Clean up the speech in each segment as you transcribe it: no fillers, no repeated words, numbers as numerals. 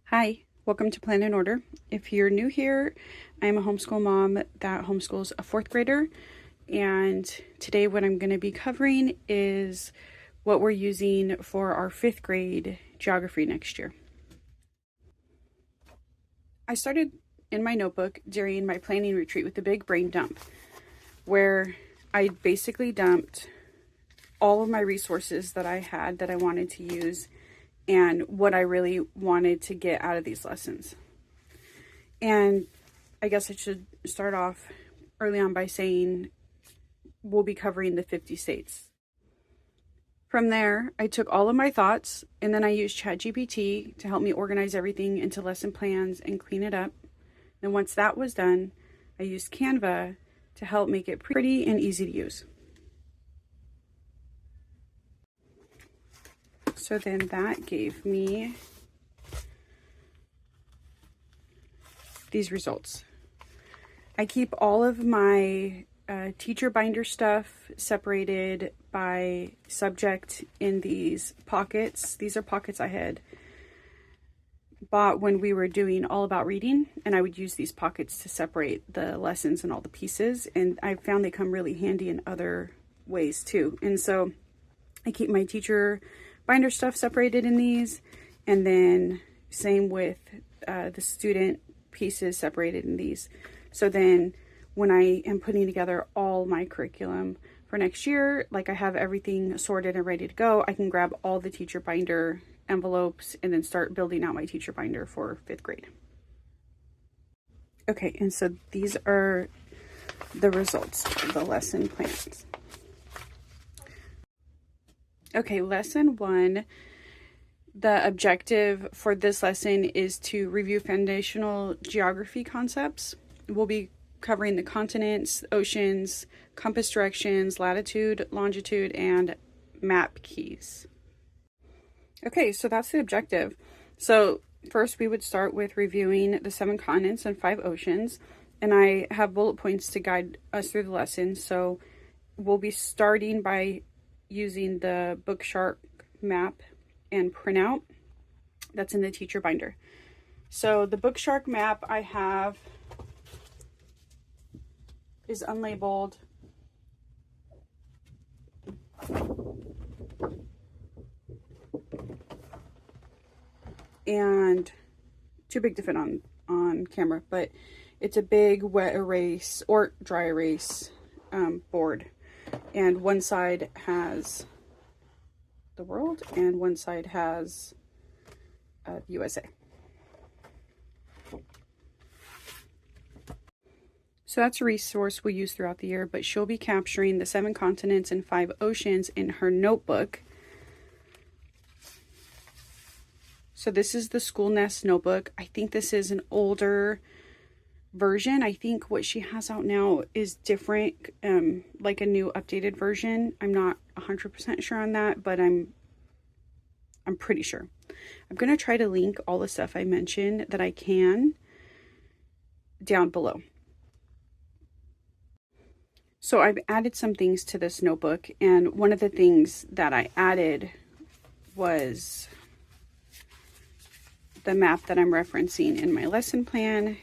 Hi, welcome to Plan and Order. If you're new here, I'm a homeschool mom that homeschools a fourth grader, and today what I'm going to be covering is what we're using for our fifth grade geography next year. I started in my notebook during my planning retreat with a big brain dump, where I basically dumped all of my resources that I had that I wanted to use and what I really wanted to get out of these lessons. And I guess I should start off early on by saying we'll be covering the 50 states. From there, I took all of my thoughts and then I used ChatGPT to help me organize everything into lesson plans and clean it up. And once that was done, I used Canva to help make it pretty and easy to use. So then that gave me these results. I keep all of my teacher binder stuff separated by subject in these pockets. These are pockets I had bought when we were doing All About Reading, and I would use these pockets to separate the lessons and all the pieces, and I found they come really handy in other ways too. And so I keep my teacher binder stuff separated in these, and then same with the student pieces separated in these. So then when I am putting together all my curriculum for next year, like I have everything sorted and ready to go, I can grab all the teacher binder envelopes and then start building out my teacher binder for fifth grade. Okay, and so these are the results of the lesson plans. Okay, lesson 1, the objective for this lesson is to review foundational geography concepts. We'll be covering the continents, oceans, compass directions, latitude, longitude, and map keys. Okay, so that's the objective. So first we would start with reviewing the 7 continents and 5 oceans, and I have bullet points to guide us through the lesson. So we'll be starting by using the Bookshark map and printout that's in the teacher binder. So the Bookshark map I have is unlabeled. And too big to fit on camera, but it's a big wet erase or dry erase board. And one side has the world and one side has USA. So that's a resource we'll use throughout the year, but she'll be capturing the 7 continents and 5 oceans in her notebook. So this is the School Nest notebook. I think this is an older version. I think what she has out now is different, like a new updated version. I'm not 100% sure on that, but I'm pretty sure. I'm going to try to link all the stuff I mentioned that I can down below. So I've added some things to this notebook, and one of the things that I added was the map that I'm referencing in my lesson plan,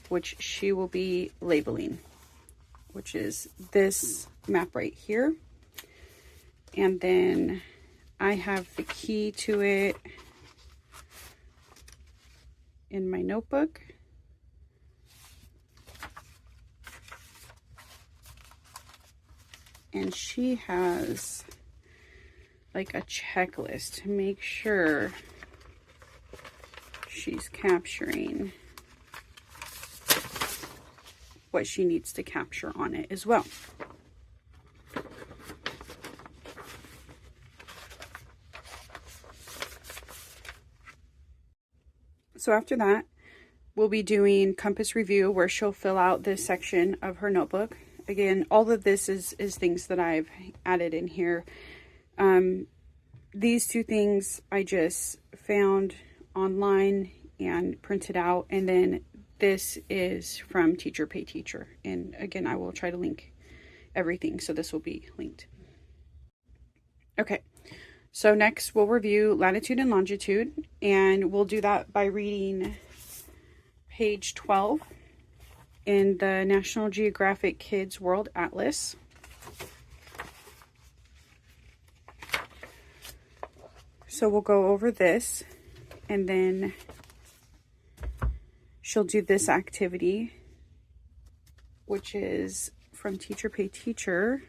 which she will be labeling, which is this map right here. And then I have the key to it in my notebook. And she has like a checklist to make sure she's capturing what she needs to capture on it as well. So after that, we'll be doing compass review, where she'll fill out this section of her notebook. Again, all of this is things that I've added in here. These 2 things I just found online and printed out, and then this is from Teacher Pay Teacher, and again I will try to link everything, so this will be linked. Okay, So next we'll review latitude and longitude, and we'll do that by reading page 12 in the National Geographic Kids World Atlas. So we'll go over this, and then she'll do this activity, which is from Teacher Pay Teacher,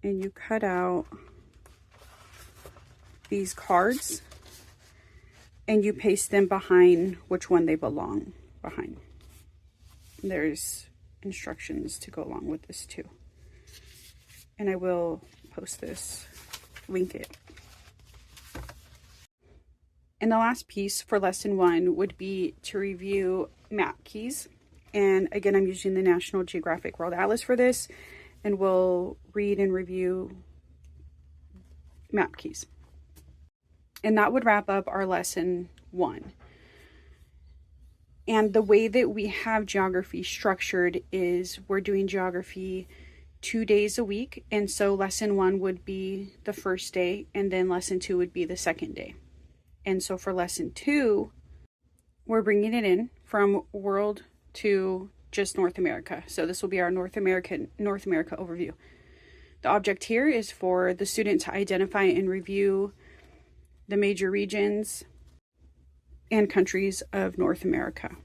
and you cut out these cards and you paste them behind which one they belong behind. There's instructions to go along with this too, and I will post this, link it. And the last piece for lesson 1 would be to review map keys. And again, I'm using the National Geographic World Atlas for this, and we'll read and review map keys. And that would wrap up our lesson 1. And the way that we have geography structured is we're doing geography 2 days a week. And so lesson 1 would be the first day, and then lesson 2 would be the second day. And so for lesson 2, we're bringing it in from world to just North America. So this will be our North America overview. The object here is for the student to identify and review the major regions and countries of North America.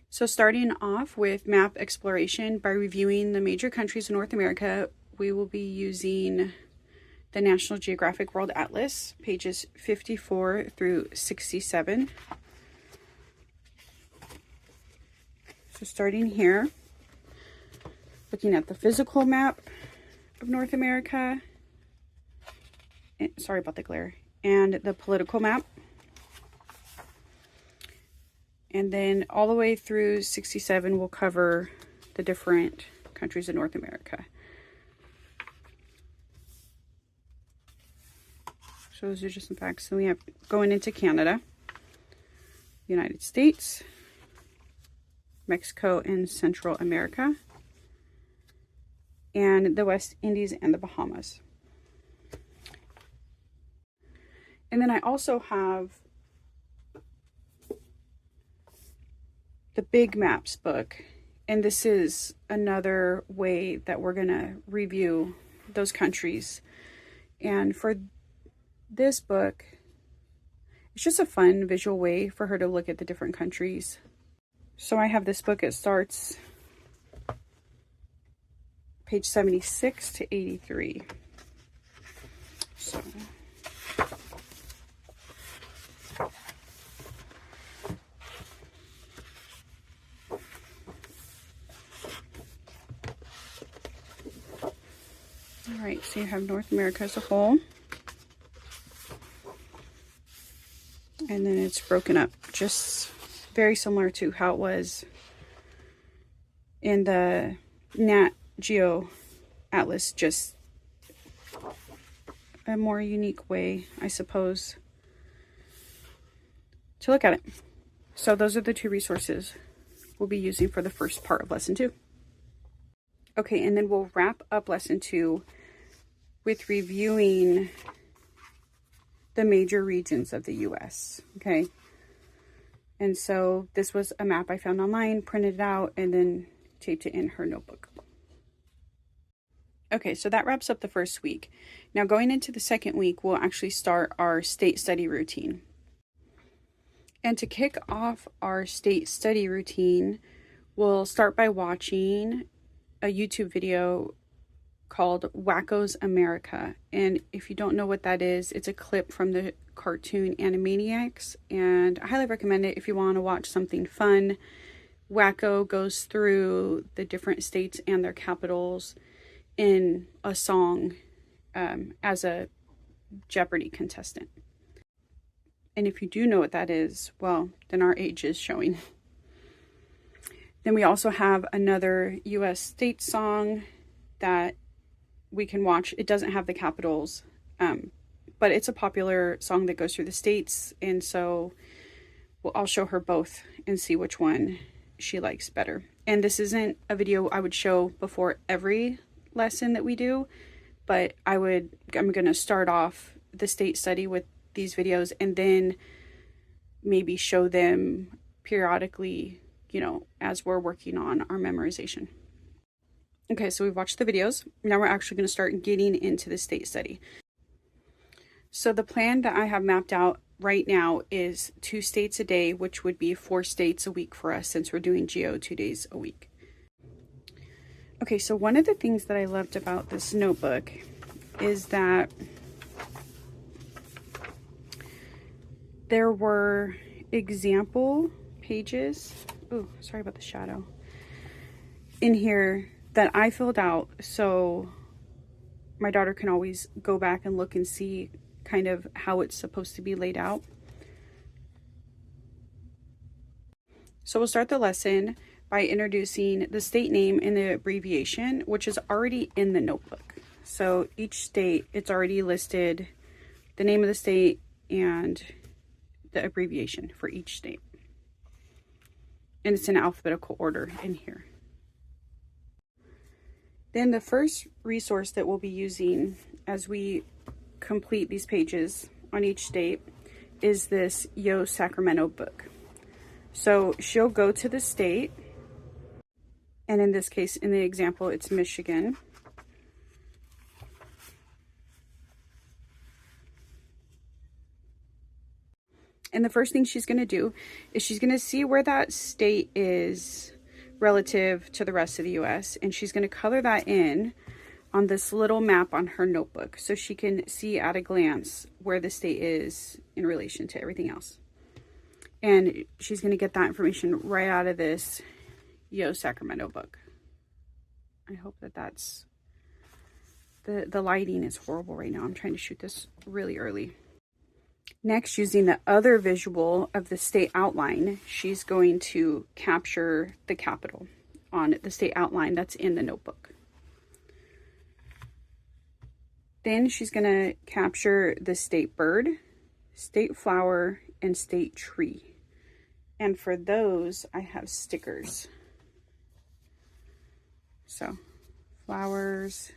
So starting off with map exploration by reviewing the major countries of North America, we will be using the National Geographic World Atlas, pages 54 through 67. So starting here, looking at the physical map of North America, and, sorry about the glare, and the political map. And then all the way through 67, we'll cover the different countries of North America. So those are just some facts. So we have going into Canada, United States, Mexico and Central America, and the West Indies and the Bahamas. And then I also have the Big Maps book, and this is another way that we're going to review those countries. And for this book, it's just a fun visual way for her to look at the different countries. So I have this book. It starts page 76 to 83. So all right, so you have North America as a whole. And then it's broken up, just very similar to how it was in the Nat Geo Atlas, just a more unique way, I suppose, to look at it. So those are the 2 resources we'll be using for the first part of lesson 2. Okay, and then we'll wrap up lesson 2 with reviewing the major regions of the US, okay? And so this was a map I found online, printed it out, and then taped it in her notebook. Okay, so that wraps up the first week. Now going into the second week, we'll actually start our state study routine. And to kick off our state study routine, we'll start by watching a YouTube video called Wacko's America. And if you don't know what that is, it's a clip from the cartoon Animaniacs, and I highly recommend it if you want to watch something fun. Wacko goes through the different states and their capitals in a song as a Jeopardy contestant. And if you do know what that is, well, then our age is showing. Then we also have another US state song that we can watch. It doesn't have the capitals, but it's a popular song that goes through the states, and so I'll show her both and see which one she likes better. And this isn't a video I would show before every lesson that we do, but I'm going to start off the state study with these videos and then maybe show them periodically, you know, as we're working on our memorization. Okay, so we've watched the videos. Now we're actually going to start getting into the state study. So the plan that I have mapped out right now is 2 states a day, which would be 4 states a week for us since we're doing geo 2 days a week. Okay, so one of the things that I loved about this notebook is that there were example pages. Oh, sorry about the shadow. In here that I filled out so my daughter can always go back and look and see kind of how it's supposed to be laid out. So we'll start the lesson by introducing the state name and the abbreviation, which is already in the notebook. So each state, it's already listed the name of the state and the abbreviation for each state. And it's in alphabetical order in here. Then the first resource that we'll be using as we complete these pages on each state is this Yo Sacramento book. So she'll go to the state, and in this case, in the example, it's Michigan. And the first thing she's going to do is she's going to see where that state is relative to the rest of the US, and she's going to color that in on this little map on her notebook so she can see at a glance where the state is in relation to everything else. And she's going to get that information right out of this Yo Sacramento book. I hope that that's... The lighting is horrible right now. I'm trying to shoot this really early. Next, using the other visual of the state outline, she's going to capture the capital on the state outline that's in the notebook. Then she's going to capture the state bird, state flower, and state tree. And for those, I have stickers. So, flowers,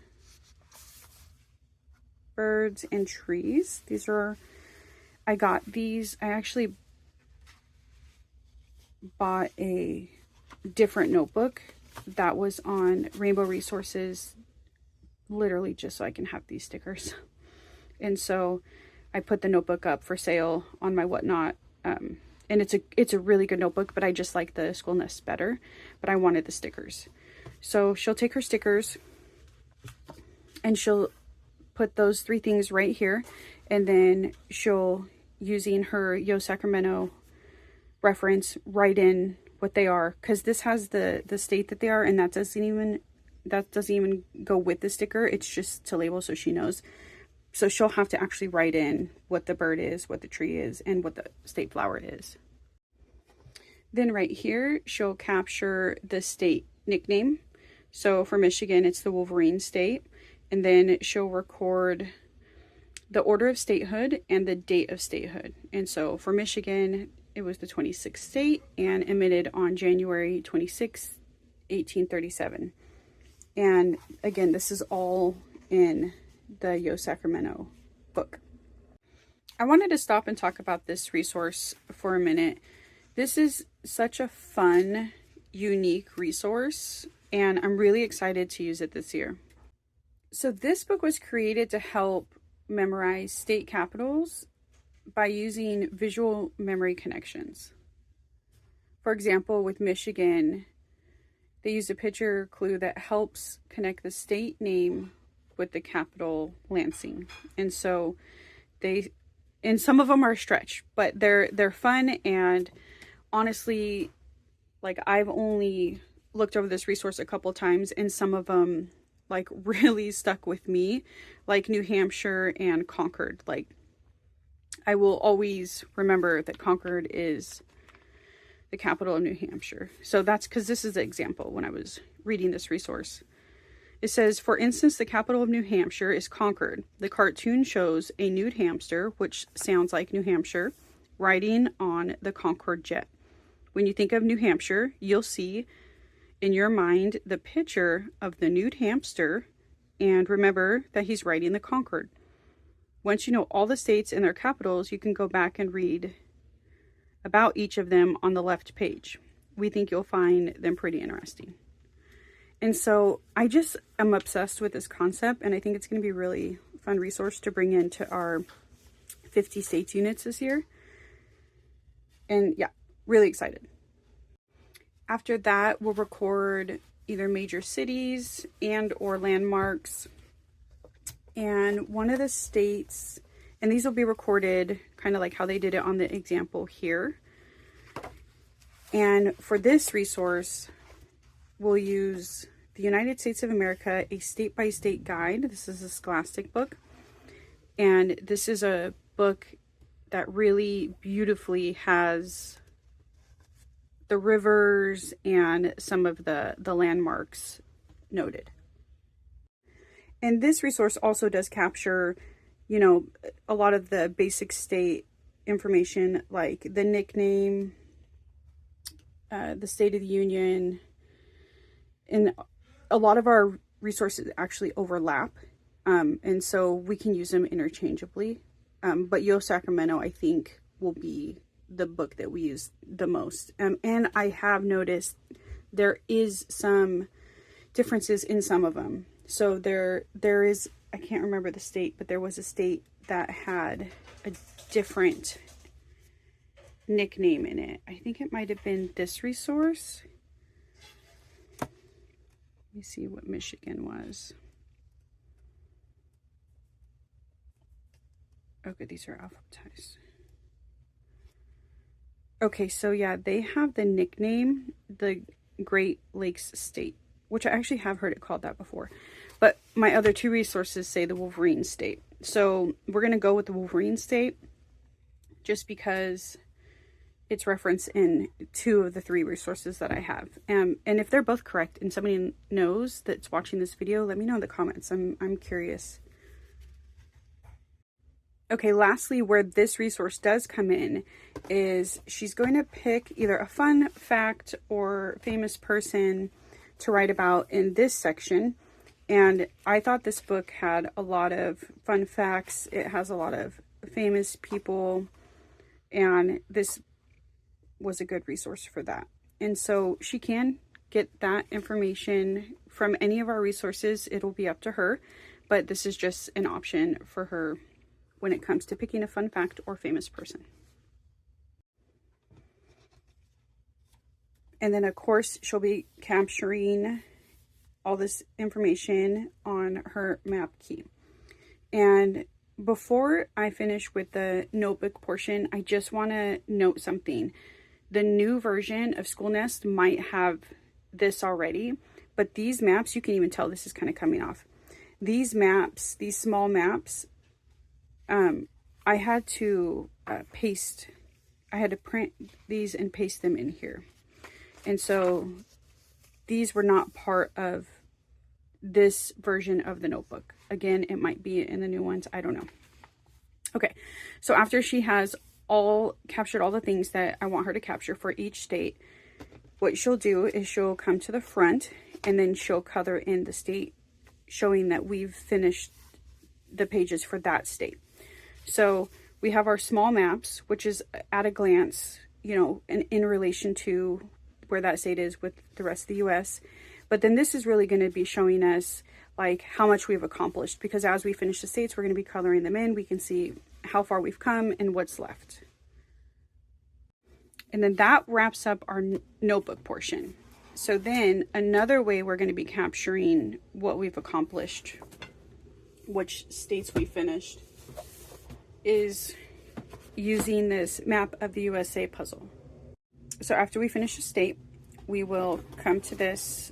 birds, and trees. These are... I got these, I actually bought a different notebook that was on Rainbow Resources, literally just so I can have these stickers. And so I put the notebook up for sale on my Whatnot. And it's a really good notebook, but I just like the School Nest better. But I wanted the stickers. So she'll take her stickers and she'll put those 3 things right here. And then she'll, using her Yo Sacramento reference, write in what they are, because this has the state that they are, and that doesn't even go with the sticker. It's just to label so she knows. So she'll have to actually write in what the bird is, what the tree is, and what the state flower is. Then right here, she'll capture the state nickname. So for Michigan, it's the Wolverine State. And then she'll record the order of statehood and the date of statehood. And so for Michigan, it was the 26th state and emitted on January 26, 1837. And again, this is all in the Yo Sacramento book. I wanted to stop and talk about this resource for a minute. This is such a fun, unique resource, and I'm really excited to use it this year. So this book was created to help memorize state capitals by using visual memory connections. For example, with Michigan, they used a picture clue that helps connect the state name with the capital, Lansing. And so and some of them are a stretch, but they're fun. And honestly, like, I've only looked over this resource a couple times, and some of them like really stuck with me, like New Hampshire and Concord. Like, I will always remember that Concord is the capital of New Hampshire. So that's because this is the example when I was reading this resource. It says, for instance, the capital of New Hampshire is Concord. The cartoon shows a nude hamster, which sounds like New Hampshire, riding on the Concord jet. When you think of New Hampshire, you'll see in your mind the picture of the nude hamster And remember that he's writing the Concord. Once you know all the states and their capitals, you can go back and read about each of them on the left page. We think you'll find them pretty interesting. And so I just am obsessed with this concept, and I think it's going to be a really fun resource to bring into our 50 states units this year. And yeah, really excited. After that, we'll record either major cities and or landmarks. And one of the states, and these will be recorded kind of like how they did it on the example here. And for this resource, we'll use the United States of America, a state-by-state guide. This is a Scholastic book. And this is a book that really beautifully has the rivers and some of the landmarks noted. And this resource also does capture, you know, a lot of the basic state information, like the nickname, the State of the Union, and a lot of our resources actually overlap. And so we can use them interchangeably. But Yo Sacramento, I think, will be the book that we use the most. And I have noticed there is some differences in some of them. So there is, I can't remember the state, but there was a state that had a different nickname in it. I think it might have been this resource. Let me see what Michigan was. Okay, these are alphabetized. Okay, so yeah, they have the nickname, the Great Lakes State, which I actually have heard it called that before. But my other two resources say the Wolverine State. So we're going to go with the Wolverine State just because it's referenced in 2 of the 3 resources that I have. And if they're both correct and somebody knows that's watching this video, let me know in the comments. I'm curious. Okay, lastly, where this resource does come in is she's going to pick either a fun fact or famous person to write about in this section. And I thought this book had a lot of fun facts. It has a lot of famous people, and this was a good resource for that. And so she can get that information from any of our resources. It'll be up to her, but this is just an option for her when it comes to picking a fun fact or famous person. And then of course she'll be capturing all this information on her map key. And before I finish with the notebook portion, I just want to note something. The new version of School Nest might have this already, but these maps, you can even tell this is kind of coming off. These maps, these small maps, I had to I had to print these and paste them in here. And so these were not part of this version of the notebook. Again, it might be in the new ones. I don't know. Okay, so after she has captured all the things that I want her to capture for each state, what she'll do is she'll come to the front and then she'll color in the state, showing that we've finished the pages for that state. So we have our small maps, which is at a glance, you know, in relation to where that state is with the rest of the US. But then this is really going to be showing us like how much we've accomplished, because as we finish the states, we're going to be coloring them in. We can see how far we've come and what's left. And then that wraps up our notebook portion. So then another way we're going to be capturing what we've accomplished, which states we finished, is using this map of the USA puzzle. So after we finish a state, we will come to this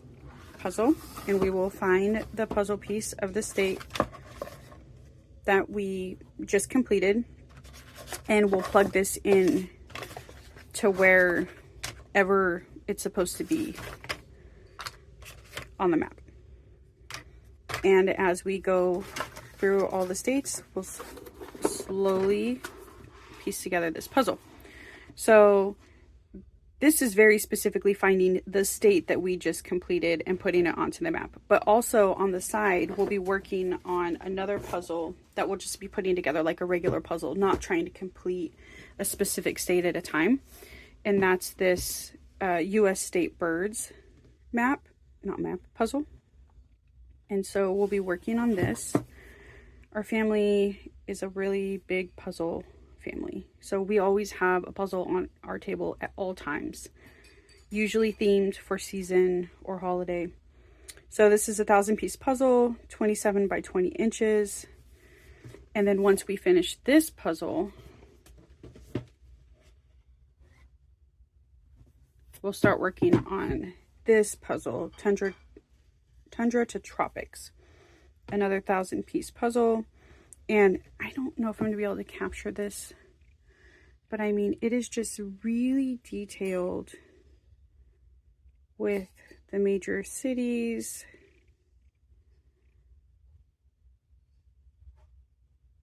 puzzle and we will find the puzzle piece of the state that we just completed, and we'll plug this in to wherever it's supposed to be on the map. And as we go through all the states, we'll slowly piece together this puzzle. So This is very specifically finding the state that we just completed and putting it onto the map. But also on the side, we'll be working on another puzzle that we'll just be putting together like a regular puzzle, not trying to complete a specific state at a time. And that's this US state birds puzzle. And so we'll be working on this. Our family is a really big puzzle family. So we always have a puzzle on our table at all times, usually themed for season or holiday. So this is a 1,000-piece puzzle, 27 by 20 inches. And then once we finish this puzzle, we'll start working on this puzzle, Tundra to Tropics, another 1,000-piece puzzle. And I don't know if I'm going to be able to capture this, but I mean, it is just really detailed with the major cities.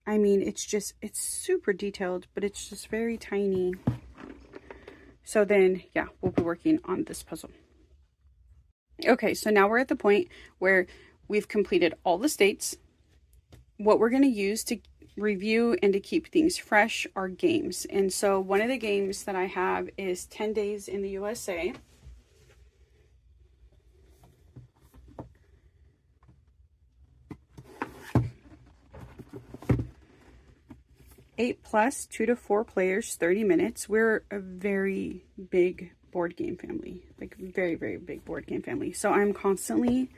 I mean, it's super detailed, but it's just very tiny. So then, yeah, we'll be working on this puzzle. Okay, so now we're at the point where we've completed all the states. What we're going to use to review and to keep things fresh are games. And so one of the games that I have is 10 Days in the USA. Eight plus, 2 to 4 players, 30 minutes. We're a very big board game family, like very, very big board game family. So I'm constantly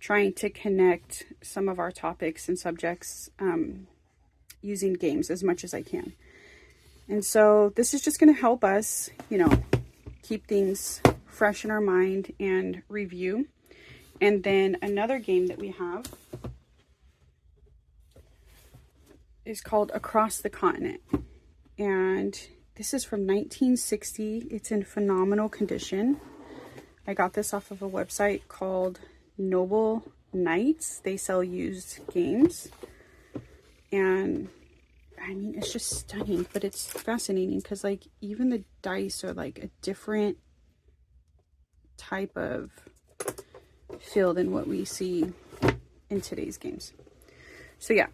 trying to connect some of our topics and subjects using games as much as I can. And so this is just going to help us, you know, keep things fresh in our mind and review. And then another game that we have is called Across the Continent. And this is from 1960. It's in phenomenal condition. I got this off of a website called Knoble Nights. They sell used games. And I mean, it's just stunning, but it's fascinating because like even the dice are like a different type of feel than what we see in today's games. So yeah,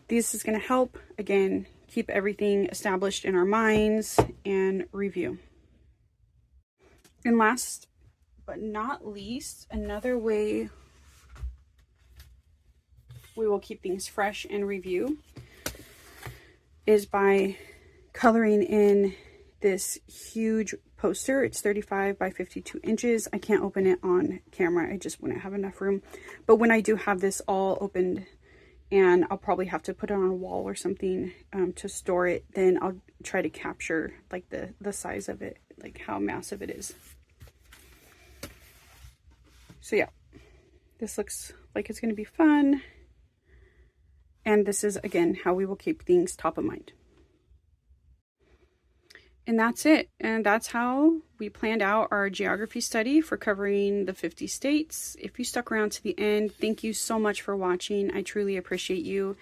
this is going to help, again, keep everything established in our minds and review. And last but not least, another way we will keep things fresh and review is by coloring in this huge poster. It's 35 by 52 inches. I can't open it on camera. I just wouldn't have enough room. But when I do have this all opened, and I'll probably have to put it on a wall or something to store it, then I'll try to capture like the size of it, like how massive it is. So yeah, this looks like it's going to be fun. And this is, again, how we will keep things top of mind. And that's it. And that's how we planned out our geography study for covering the 50 states. If you stuck around to the end, thank you so much for watching. I truly appreciate you.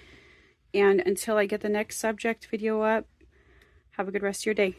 And until I get the next subject video up, have a good rest of your day.